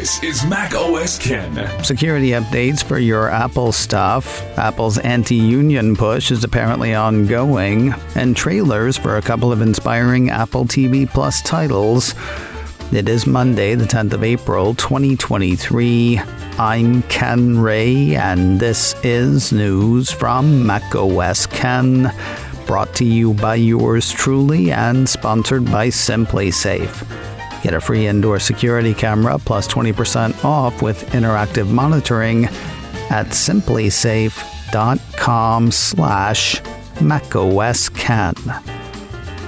This is macOS Ken. Security updates for your Apple stuff. Apple's anti-union push is apparently ongoing, and trailers for a couple of inspiring Apple TV Plus titles. It is Monday, the 10th of April, 2023. I'm Ken Ray, and this is news from macOS Ken, brought to you by yours truly and sponsored by SimpliSafe. Get a free indoor security camera plus 20% off with interactive monitoring at simplisafe.com/macOSCan.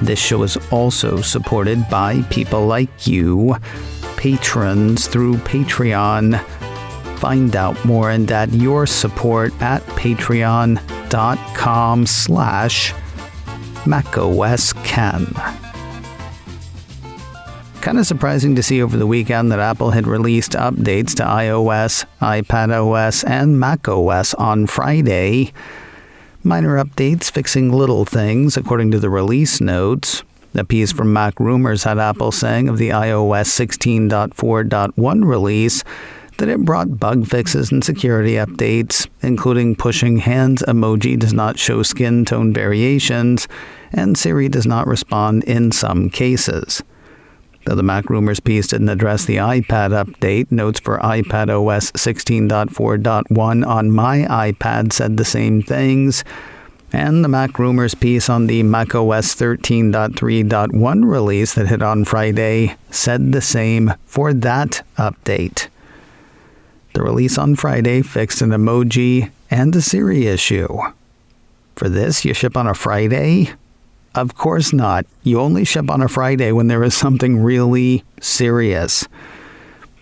This show is also supported by people like you, patrons through Patreon. Find out more and add your support at patreon.com/macOSCan. Kind of surprising to see over the weekend that Apple had released updates to iOS, iPadOS, and macOS on Friday. Minor updates fixing little things, according to the release notes. A piece from Mac Rumors had Apple saying of the iOS 16.4.1 release that it brought bug fixes and security updates, including pushing hands emoji does not show skin tone variations, and Siri does not respond in some cases. Though the Mac Rumors piece didn't address the iPad update, notes for iPadOS 16.4.1 on my iPad said the same things, and the Mac Rumors piece on the macOS 13.3.1 release that hit on Friday said the same for that update. The release on Friday fixed an emoji and a Siri issue. For this, you ship on a Friday? Of course not. You only ship on a Friday when there is something really serious,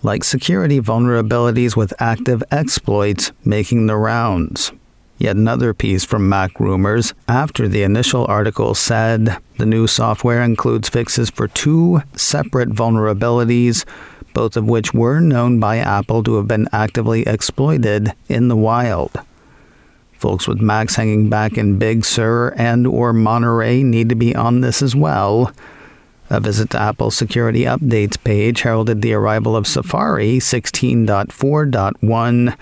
like security vulnerabilities with active exploits making the rounds. Yet another piece from Mac Rumors after the initial article said the new software includes fixes for two separate vulnerabilities, both of which were known by Apple to have been actively exploited in the wild. Folks with Macs hanging back in Big Sur and or Monterey need to be on this as well. A visit to Apple's security updates page heralded the arrival of Safari 16.4.1.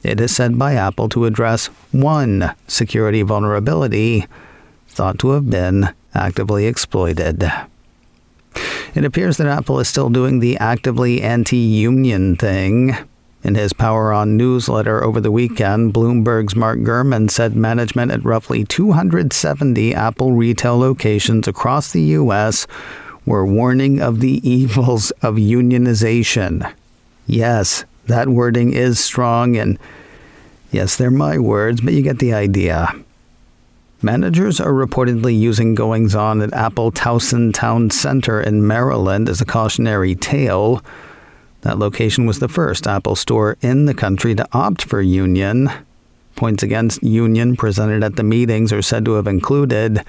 It is said by Apple to address one security vulnerability thought to have been actively exploited. It appears that Apple is still doing the actively anti-union thing. In his Power On newsletter over the weekend, Bloomberg's Mark Gurman said management at roughly 270 Apple retail locations across the U.S. were warning of the evils of unionization. Yes, that wording is strong, and yes, they're my words, but you get the idea. Managers are reportedly using goings-on at Apple Towson Town Center in Maryland as a cautionary tale. That location was the first Apple store in the country to opt for union. Points against union presented at the meetings are said to have included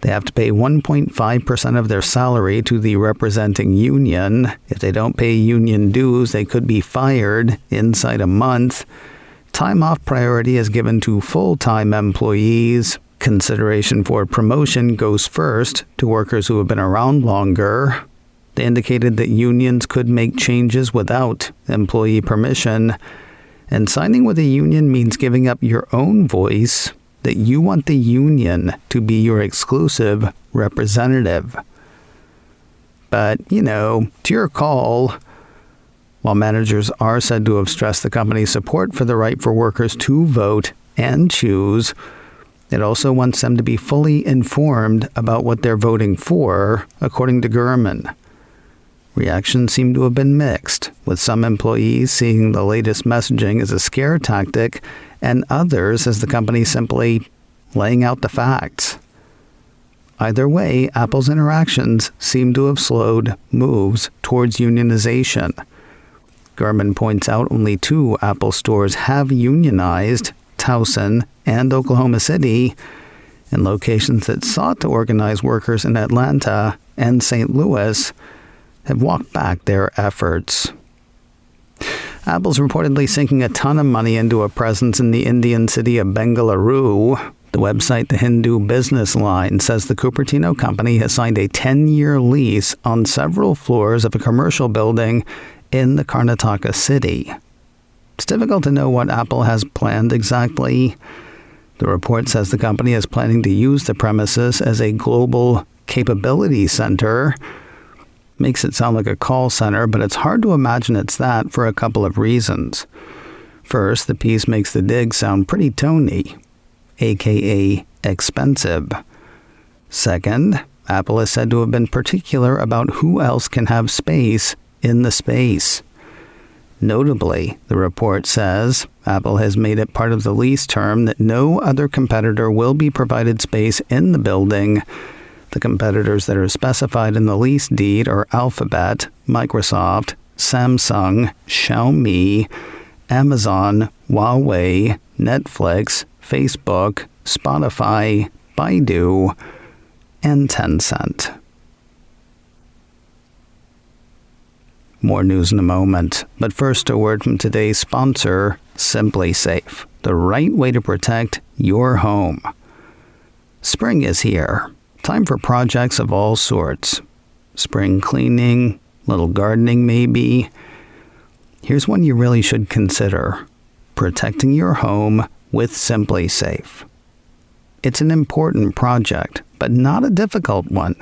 they have to pay 1.5% of their salary to the representing union. If they don't pay union dues, they could be fired inside a month. Time off priority is given to full-time employees. Consideration for promotion goes first to workers who have been around longer. They indicated that unions could make changes without employee permission, and signing with a union means giving up your own voice, that you want the union to be your exclusive representative. But, to your call. While managers are said to have stressed the company's support for the right for workers to vote and choose, it also wants them to be fully informed about what they're voting for, according to Gurman. Reactions seem to have been mixed, with some employees seeing the latest messaging as a scare tactic and others as the company simply laying out the facts. Either way, Apple's interactions seem to have slowed moves towards unionization. Gurman points out only two Apple stores have unionized, Towson and Oklahoma City, and locations that sought to organize workers in Atlanta and St. Louis have walked back their efforts. Apple's reportedly sinking a ton of money into a presence in the Indian city of Bengaluru. The website The Hindu Business Line says the Cupertino company has signed a 10-year lease on several floors of a commercial building in the Karnataka city. It's difficult to know what Apple has planned exactly. The report says the company is planning to use the premises as a global capability center. Makes it sound like a call center, but it's hard to imagine it's that for a couple of reasons. First, the piece makes the dig sound pretty Tony, aka expensive. Second, Apple is said to have been particular about who else can have space in the space. Notably, the report says Apple has made it part of the lease term that no other competitor will be provided space in the building. The competitors that are specified in the lease deed are Alphabet, Microsoft, Samsung, Xiaomi, Amazon, Huawei, Netflix, Facebook, Spotify, Baidu, and Tencent. More news in a moment, but first a word from today's sponsor, SimpliSafe, the right way to protect your home. Spring is here. Time for projects of all sorts. Spring cleaning, little gardening maybe. Here's one you really should consider: protecting your home with SimpliSafe. It's an important project, but not a difficult one.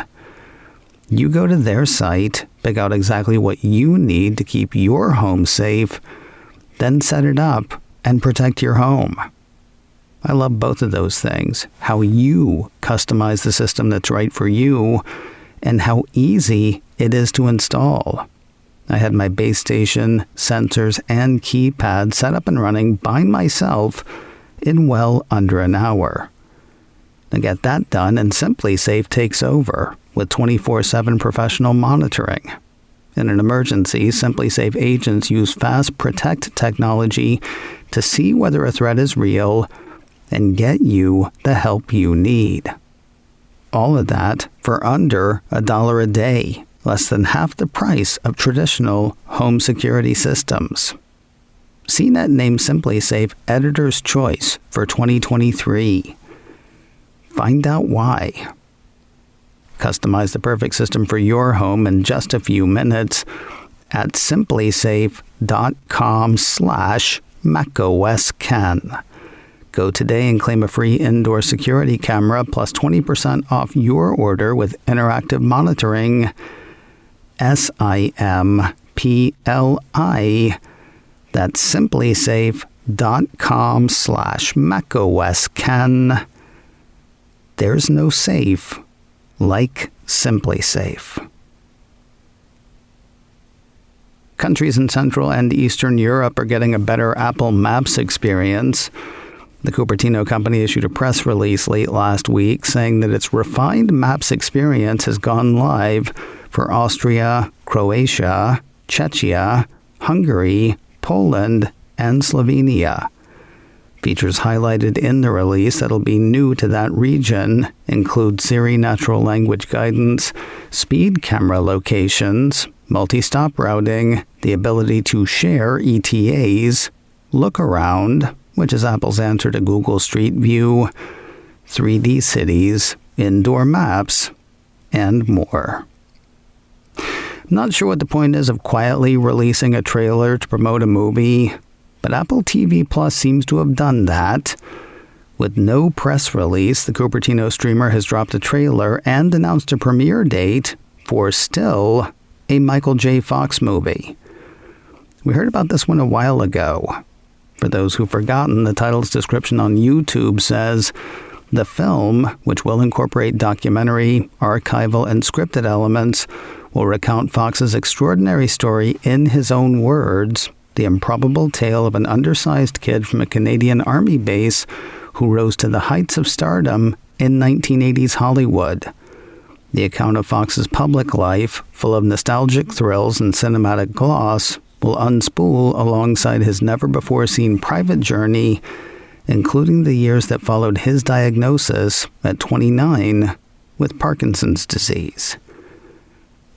You go to their site, pick out exactly what you need to keep your home safe, then set it up and protect your home. I love both of those things: how you customize the system that's right for you and how easy it is to install. I had my base station, sensors, and keypad set up and running by myself in well under an hour. To get that done, and SimpliSafe takes over with 24/7 professional monitoring. In an emergency, SimpliSafe agents use Fast Protect technology to see whether a threat is real and get you the help you need. All of that for under $1 a day, less than half the price of traditional home security systems. CNET named SimpliSafe Editor's Choice for 2023. Find out why. Customize the perfect system for your home in just a few minutes at simplisafe.com/macOScan. Go today and claim a free indoor security camera plus 20% off your order with interactive monitoring. SIMPLI. That's simplisafe.com/macOScan. There's no safe like SimpliSafe. Countries in Central and Eastern Europe are getting a better Apple Maps experience. The Cupertino company issued a press release late last week saying that its refined Maps experience has gone live for Austria, Croatia, Czechia, Hungary, Poland, and Slovenia. Features highlighted in the release that'll be new to that region include Siri natural language guidance, speed camera locations, multi-stop routing, the ability to share ETAs, look around, which is Apple's answer to Google Street View, 3D cities, indoor maps, and more. I'm not sure what the point is of quietly releasing a trailer to promote a movie, but Apple TV Plus seems to have done that. With no press release, the Cupertino streamer has dropped a trailer and announced a premiere date for Still, a Michael J. Fox movie. We heard about this one a while ago. For those who've forgotten, the title's description on YouTube says, "The film, which will incorporate documentary, archival, and scripted elements, will recount Fox's extraordinary story in his own words, the improbable tale of an undersized kid from a Canadian Army base who rose to the heights of stardom in 1980s Hollywood. The account of Fox's public life, full of nostalgic thrills and cinematic gloss, will unspool alongside his never-before-seen private journey, including the years that followed his diagnosis at 29 with Parkinson's disease."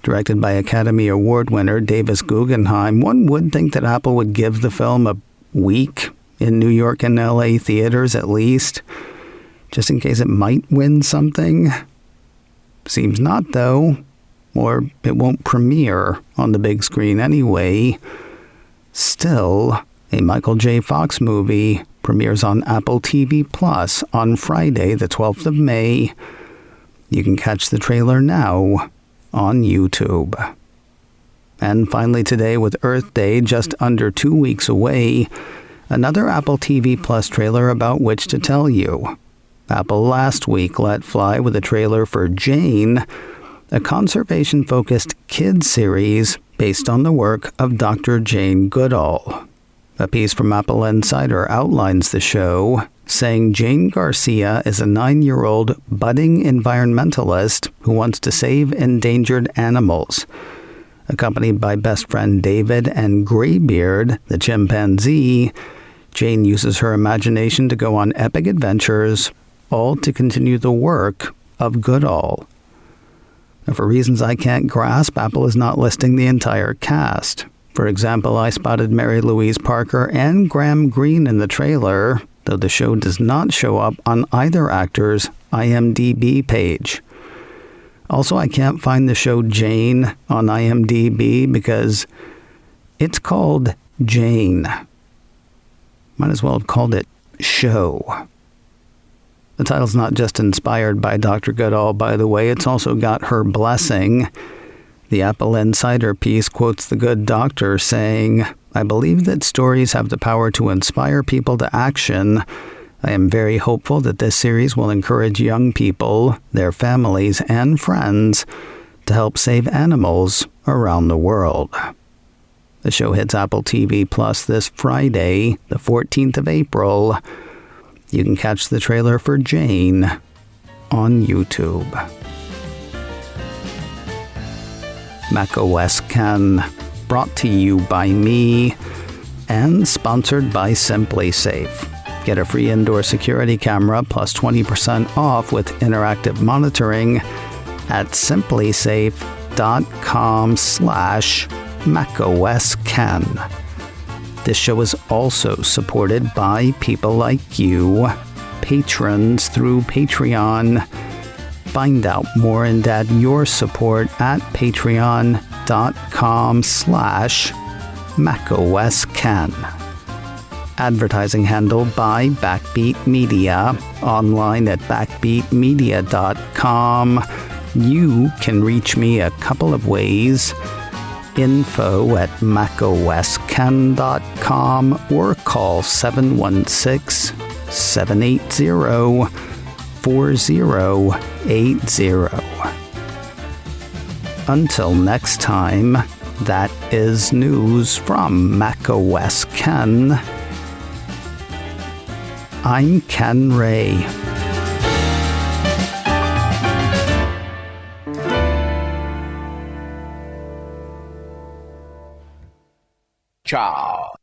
Directed by Academy Award winner Davis Guggenheim, one would think that Apple would give the film a week in New York and LA theaters at least, just in case it might win something. Seems not, though. or it won't premiere on the big screen anyway. Still, a Michael J. Fox movie premieres on Apple TV Plus on Friday, the 12th of May. You can catch the trailer now on YouTube. And finally today, with Earth Day just under 2 weeks away, another Apple TV Plus trailer about which to tell you. Apple last week let fly with a trailer for Jane, a conservation-focused kids series based on the work of Dr. Jane Goodall. A piece from Apple Insider outlines the show, saying Jane Garcia is a 9-year-old budding environmentalist who wants to save endangered animals. Accompanied by best friend David and Graybeard, the chimpanzee, Jane uses her imagination to go on epic adventures, all to continue the work of Goodall. Now, for reasons I can't grasp, Apple is not listing the entire cast. For example, I spotted Mary Louise Parker and Graham Greene in the trailer, though the show does not show up on either actor's IMDb page. Also, I can't find the show Jane on IMDb because it's called Jane. Might as well have called it Show. The title's not just inspired by Dr. Goodall, by the way, it's also got her blessing. The Apple Insider piece quotes the good doctor saying, "I believe that stories have the power to inspire people to action. I am very hopeful that this series will encourage young people, their families, and friends to help save animals around the world." The show hits Apple TV Plus this Friday, the 14th of April. You can catch the trailer for Jane on YouTube. macOS Ken, brought to you by me and sponsored by SimpliSafe. Get a free indoor security camera plus 20% off with interactive monitoring at simplysafe.com/macOSKen. This show is also supported by people like you, patrons through Patreon. Find out more and add your support at patreon.com/macOSKen. Advertising handled by Backbeat Media, online at backbeatmedia.com. You can reach me a couple of ways. Info at macosken.com or call 716-780-4080. Until next time, that is news from macOS Ken. I'm Ken Ray. Ciao.